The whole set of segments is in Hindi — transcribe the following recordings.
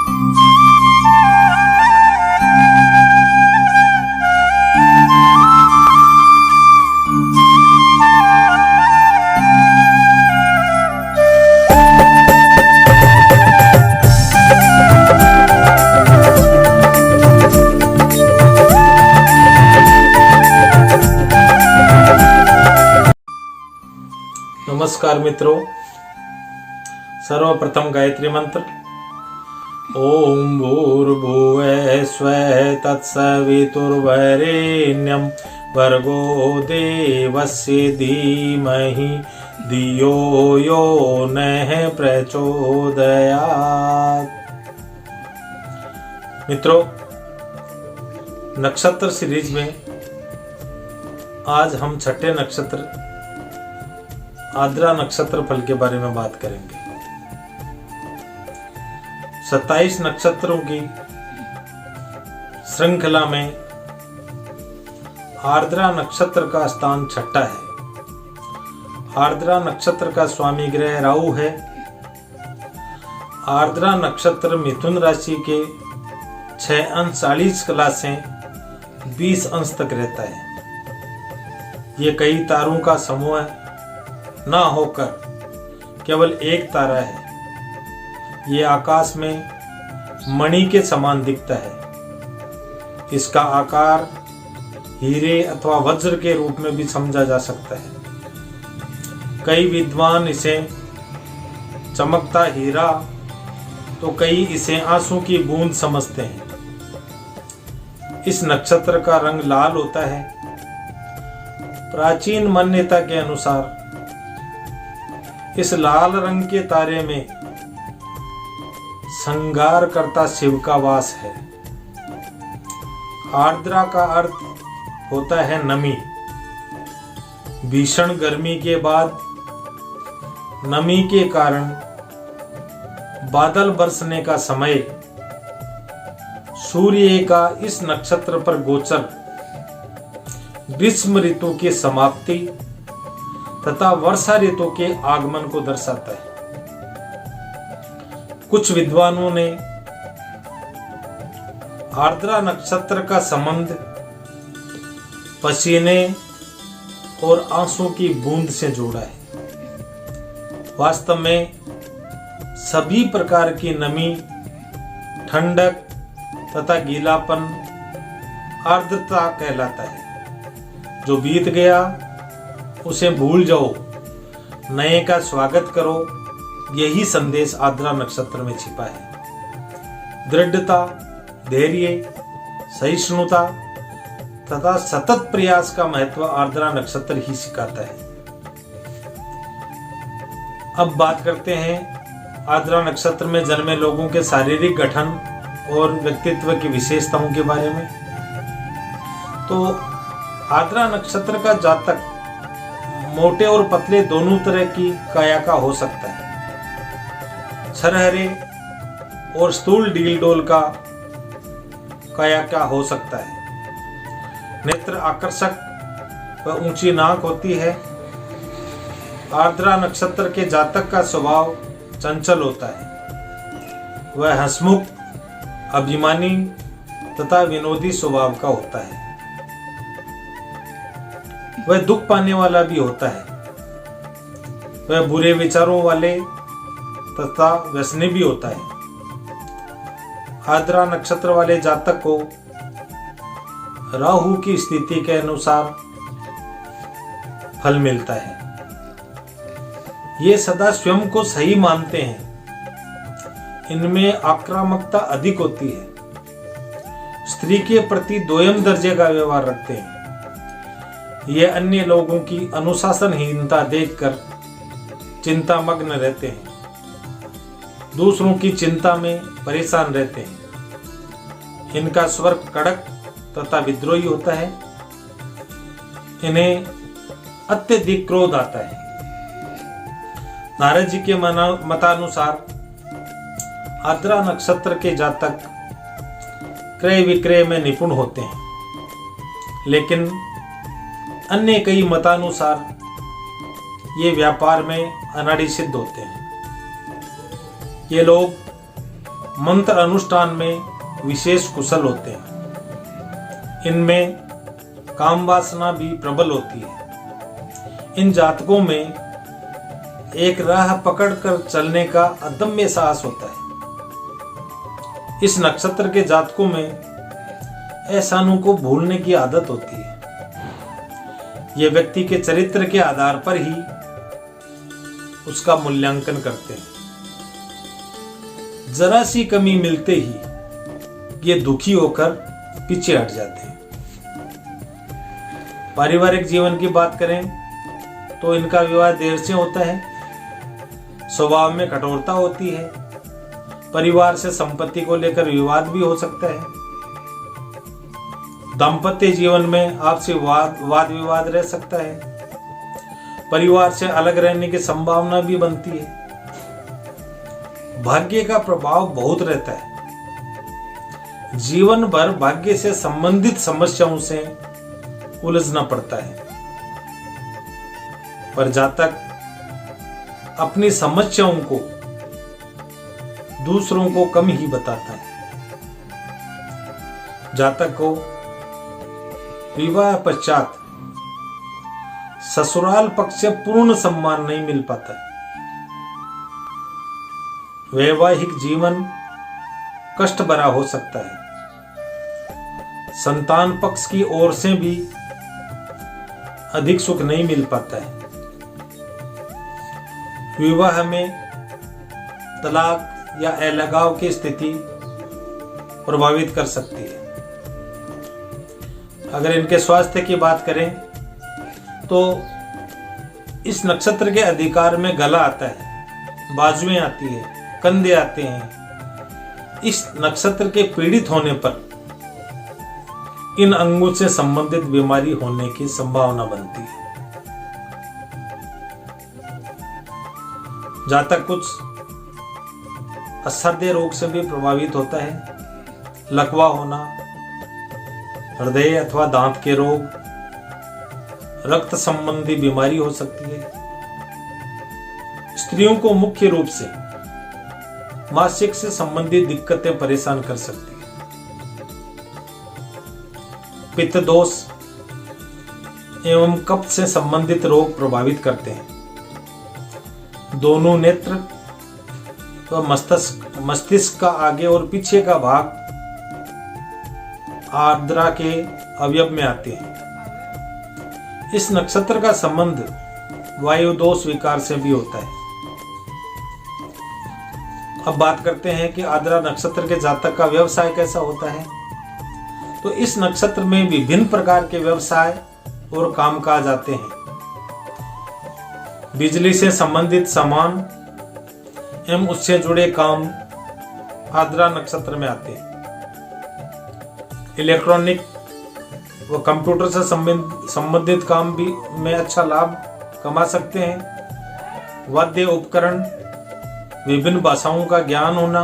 नमस्कार मित्रों, सर्वप्रथम गायत्री मंत्र। ओम भूर्भुवः स्वः तत्सवितुर्वरेण्यं भर्गो देवस्य धीमहि धियो यो नः प्रचोदयात्। मित्रों, नक्षत्र सीरीज में आज हम छठे नक्षत्र आद्रा नक्षत्र फल के बारे में बात करेंगे। 27 नक्षत्रों की श्रृंखला में आर्द्रा नक्षत्र का स्थान छठा है। आर्द्रा नक्षत्र का स्वामी ग्रह राहु है। आर्द्रा नक्षत्र मिथुन राशि के 6 अंश 40 कला से 20 अंश तक रहता है। ये कई तारों का समूह है, ना होकर केवल एक तारा है। ये आकाश में मणि के समान दिखता है। इसका आकार हीरे अथवा वज्र के रूप में भी समझा जा सकता है। कई विद्वान इसे चमकता हीरा तो कई इसे आंसू की बूंद समझते हैं। इस नक्षत्र का रंग लाल होता है। प्राचीन मान्यता के अनुसार इस लाल रंग के तारे में श्रृंगार करता शिव का वास है। आर्द्रा का अर्थ होता है नमी। भीषण गर्मी के बाद नमी के कारण बादल बरसने का समय सूर्य का इस नक्षत्र पर गोचर ग्रीष्म ऋतु की समाप्ति तथा वर्षा ऋतु के आगमन को दर्शाता है। कुछ विद्वानों ने आर्द्रा नक्षत्र का संबंध पसीने और आंसू की बूंद से जोड़ा है। वास्तव में सभी प्रकार की नमी, ठंडक तथा गीलापन आर्द्रता कहलाता है। जो बीत गया उसे भूल जाओ, नए का स्वागत करो, यही संदेश आर्द्रा नक्षत्र में छिपा है। दृढ़ता, धैर्य, सहिष्णुता तथा सतत प्रयास का महत्व आर्द्रा नक्षत्र ही सिखाता है। अब बात करते हैं आर्द्रा नक्षत्र में जन्मे लोगों के शारीरिक गठन और व्यक्तित्व की विशेषताओं के बारे में। तो आर्द्रा नक्षत्र का जातक मोटे और पतले दोनों तरह की काया का हो सकता है। छरहरे और स्थूल डील डोल का काया का हो सकता है। नेत्र आकर्षक व ऊंची नाक होती है। आर्द्रा नक्षत्र के जातक का स्वभाव चंचल होता है। वह हंसमुख, अभिमानी तथा विनोदी स्वभाव का होता है। वह दुख पाने वाला भी होता है। वह बुरे विचारों वाले तथा व्यसनी भी होता है। आर्द्रा नक्षत्र वाले जातक को राहु की स्थिति के अनुसार फल मिलता है। ये सदा स्वयं को सही मानते हैं। इनमें आक्रामकता अधिक होती है। स्त्री के प्रति दोयम दर्जे का व्यवहार रखते हैं। ये अन्य लोगों की अनुशासनहीनता देखकर चिंतामग्न रहते हैं। दूसरों की चिंता में परेशान रहते हैं। इनका स्वर कड़क तथा विद्रोही होता है। इन्हें अत्यधिक क्रोध आता है। नारद जी के मतानुसार आर्द्रा नक्षत्र के जातक क्रय विक्रय में निपुण होते हैं, लेकिन अन्य कई मतानुसार ये व्यापार में अनाड़ी सिद्ध होते हैं। ये लोग मंत्र अनुष्ठान में विशेष कुशल होते हैं। इनमें काम वासना भी प्रबल होती है। इन जातकों में एक राह पकड़कर चलने का अदम्य साहस होता है। इस नक्षत्र के जातकों में एहसानों को भूलने की आदत होती है। ये व्यक्ति के चरित्र के आधार पर ही उसका मूल्यांकन करते हैं। जरा सी कमी मिलते ही ये दुखी होकर पीछे हट जाते हैं। पारिवारिक जीवन की बात करें तो इनका विवाह देर से होता है। स्वभाव में कठोरता होती है। परिवार से संपत्ति को लेकर विवाद भी हो सकता है। दाम्पत्य जीवन में आपसी वाद विवाद रह सकता है। परिवार से अलग रहने की संभावना भी बनती है। भाग्य का प्रभाव बहुत रहता है। जीवन भर भाग्य से संबंधित समस्याओं से उलझना पड़ता है। पर जातक अपनी समस्याओं को दूसरों को कम ही बताता है। जातक को विवाह पश्चात ससुराल पक्ष से पूर्ण सम्मान नहीं मिल पाता। वैवाहिक जीवन कष्ट भरा हो सकता है। संतान पक्ष की ओर से भी अधिक सुख नहीं मिल पाता है। विवाह में तलाक या अलगाव की स्थिति प्रभावित कर सकती है। अगर इनके स्वास्थ्य की बात करें तो इस नक्षत्र के अधिकार में गला आता है, बाजुएं आती है, कंधे आते हैं। इस नक्षत्र के पीड़ित होने पर इन अंगों से संबंधित बीमारी होने की संभावना बनती है। जातक कुछ असह्य रोग से भी प्रभावित होता है। लकवा होना, हृदय अथवा दांत के रोग, रक्त संबंधी बीमारी हो सकती है। स्त्रियों को मुख्य रूप से मासिक से संबंधित दिक्कतें परेशान कर सकती है। पित्त दोष एवं कफ से संबंधित रोग प्रभावित करते हैं। दोनों नेत्र व मस्तिष्क का आगे और पीछे का भाग आर्द्रा के अवयव में आते हैं। इस नक्षत्र का संबंध वायु दोष विकार से भी होता है। अब बात करते हैं कि आर्द्रा नक्षत्र के जातक का व्यवसाय कैसा होता है। तो इस नक्षत्र में विभिन्न प्रकार के व्यवसाय और कामकाज आते हैं। बिजली से संबंधित सामान एवं उससे जुड़े काम आर्द्रा नक्षत्र में आते हैं। इलेक्ट्रॉनिक व कंप्यूटर से संबंधित काम भी में अच्छा लाभ कमा सकते हैं। वाद्य उपकरण, विभिन्न भाषाओं का ज्ञान होना,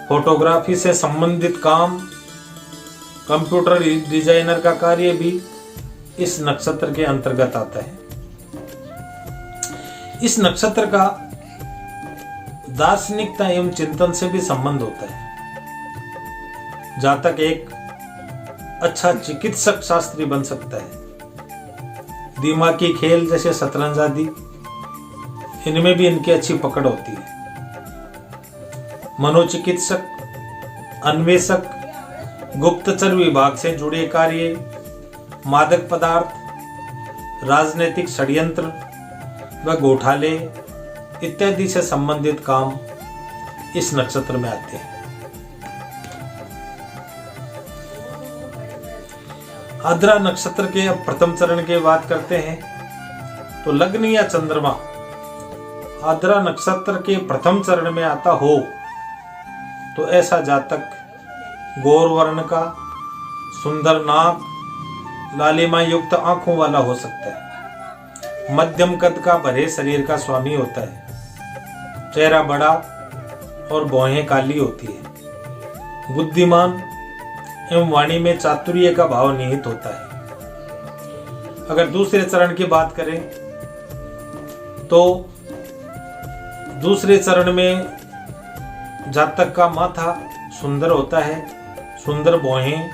फोटोग्राफी से संबंधित काम, कंप्यूटर डिजाइनर का कार्य भी इस नक्षत्र के अंतर्गत आता है। इस नक्षत्र का दार्शनिकता एवं चिंतन से भी संबंध होता है। जातक एक अच्छा चिकित्सक शास्त्री बन सकता है। दिमागी खेल जैसे शतरंज आदि, इनमें भी इनकी अच्छी पकड़ होती है। मनोचिकित्सक, अन्वेषक, गुप्तचर विभाग से जुड़े कार्य, मादक पदार्थ, राजनीतिक षड्यंत्र व घोटाले इत्यादि से संबंधित काम इस नक्षत्र में आते हैं। आर्द्रा नक्षत्र के अब प्रथम चरण की बात करते हैं तो लग्न या चंद्रमा आर्द्रा नक्षत्र के प्रथम चरण में आता हो तो ऐसा जातक गौर वर्ण का, सुंदर नाक, लालिमा युक्त आंखों वाला हो सकता है। मध्यम कद का, भरे शरीर का स्वामी होता है। चेहरा बड़ा और भौहें काली होती है। बुद्धिमान एवं वाणी में चातुर्य का भाव निहित होता है। अगर दूसरे चरण की बात करें तो दूसरे चरण में जातक का माथा सुंदर होता है, सुंदर भौहें,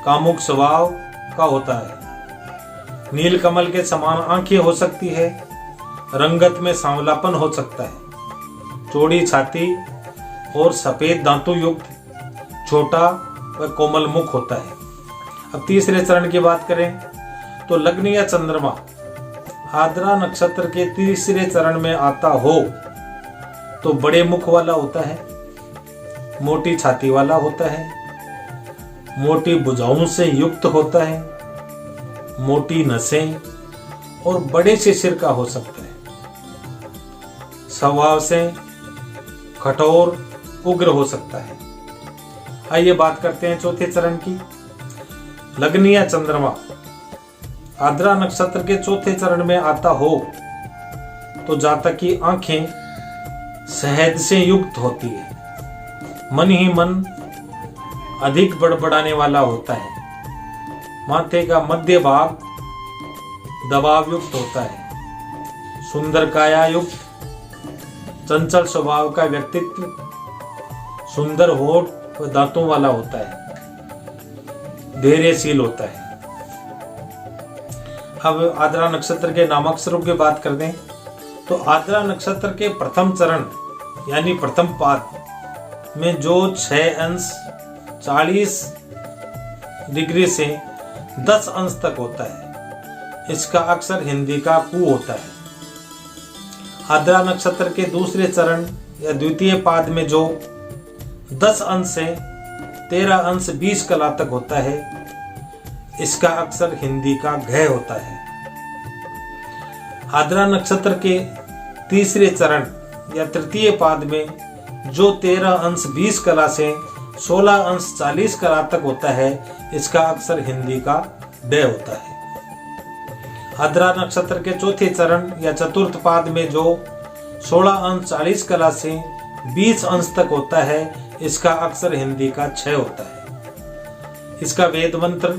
कामुक स्वभाव का होता है। नीलकमल के समान आंखें हो सकती है, रंगत में सांवलापन हो सकता है, चौड़ी छाती और सफेद दांतों युक्त छोटा व कोमल मुख होता है। अब तीसरे चरण की बात करें तो लग्न या चंद्रमा आद्रा नक्षत्र के तीसरे चरण में आता हो तो बड़े मुख वाला होता है, मोटी छाती वाला होता है, मोटी भुजाओं से युक्त होता है, मोटी नसें और बड़े से सिर का हो सकता है। स्वभाव से कठोर उग्र हो सकता है। आइए बात करते हैं चौथे चरण की। लग्न या चंद्रमा आद्रा नक्षत्र के चौथे चरण में आता हो तो जातक की आंखें शहद से युक्त होती है, मन ही मन अधिक बड़बड़ाने वाला होता है, माथे का मध्य भाग दबाव युक्त होता है, सुंदर काया युक्त चंचल स्वभाव का व्यक्तित्व, सुंदर होठ व दांतों वाला होता है, धैर्यशील होता है। अब आद्रा नक्षत्र के नामाक्षरों की बात कर दें तो आद्रा नक्षत्र के प्रथम चरण यानी प्रथम पाद में जो 6 अंश 40 डिग्री से 10 अंश तक होता है, इसका अक्षर हिंदी का कु होता है। आद्रा नक्षत्र के दूसरे चरण या द्वितीय पाद में जो 10 अंश से 13 अंश 20 कला तक होता है, इसका अक्षर हिंदी का घ होता है। आद्रा नक्षत्र के तीसरे चरण या तृतीय पाद में जो 13 अंश 20 कला से 16 अंश 40 कला तक होता है, इसका अक्षर हिंदी का ड होता है। आद्रा नक्षत्र के चौथे चरण या चतुर्थ पाद में जो 16 अंश 40 कला से 20 अंश तक होता है, इसका अक्षर हिंदी का छ होता है। इसका वेद मंत्र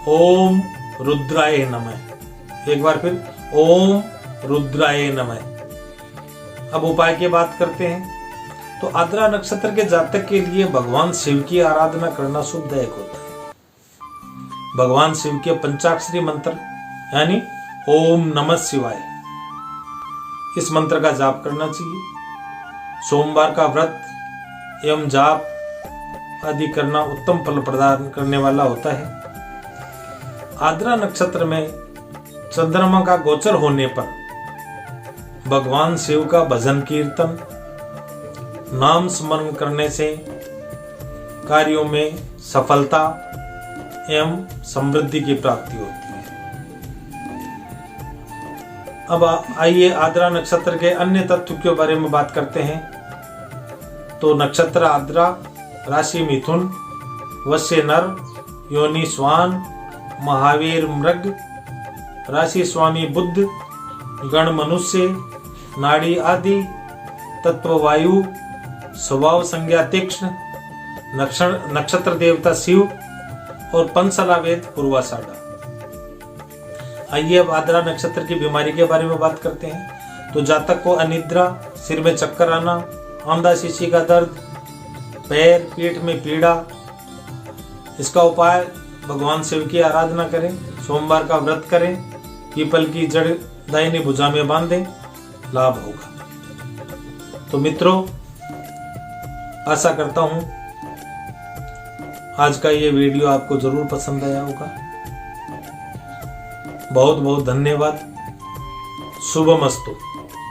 ओम रुद्राय नमः। एक बार फिर ओम रुद्राय नमः। अब उपाय की बात करते हैं तो आद्रा नक्षत्र के जातक के लिए भगवान शिव की आराधना करना शुभदायक होता है। भगवान शिव के पंचाक्षरी मंत्र यानी ओम नमः शिवाय, इस मंत्र का जाप करना चाहिए। सोमवार का व्रत एवं जाप आदि करना उत्तम फल प्रदान करने वाला होता है। आद्रा नक्षत्र में चंद्रमा का गोचर होने पर भगवान शिव का भजन कीर्तन नाम स्मरण करने से कार्यों में सफलता एवं समृद्धि की प्राप्ति होती है। अब आइए आद्रा नक्षत्र के अन्य तत्व के बारे में बात करते हैं। तो नक्षत्र आद्रा, राशि मिथुन, वश्य नर, योनि स्वान, महावीर मृग, राशि स्वामी बुध, गण मनुष्य, नाड़ी आदि, तत्व वायु, स्वभाव संज्ञा तीक्ष्ण, नक्षत्र देवता शिव और पंचला वेद पूर्वाषाढ़ा। आइए अब आद्रा नक्षत्र की बीमारी के बारे में बात करते हैं। तो जातक को अनिद्रा, सिर में चक्कर आना, आंधा शीशी का दर्द, पैर पीठ में पीड़ा, इसका उपाय भगवान शिव की आराधना करें, सोमवार का व्रत करें, पीपल की जड़ दाहिनी भुजा में बांधें, लाभ होगा। तो मित्रों, आशा करता हूं आज का ये वीडियो आपको जरूर पसंद आया होगा। बहुत बहुत धन्यवाद। शुभमस्तु।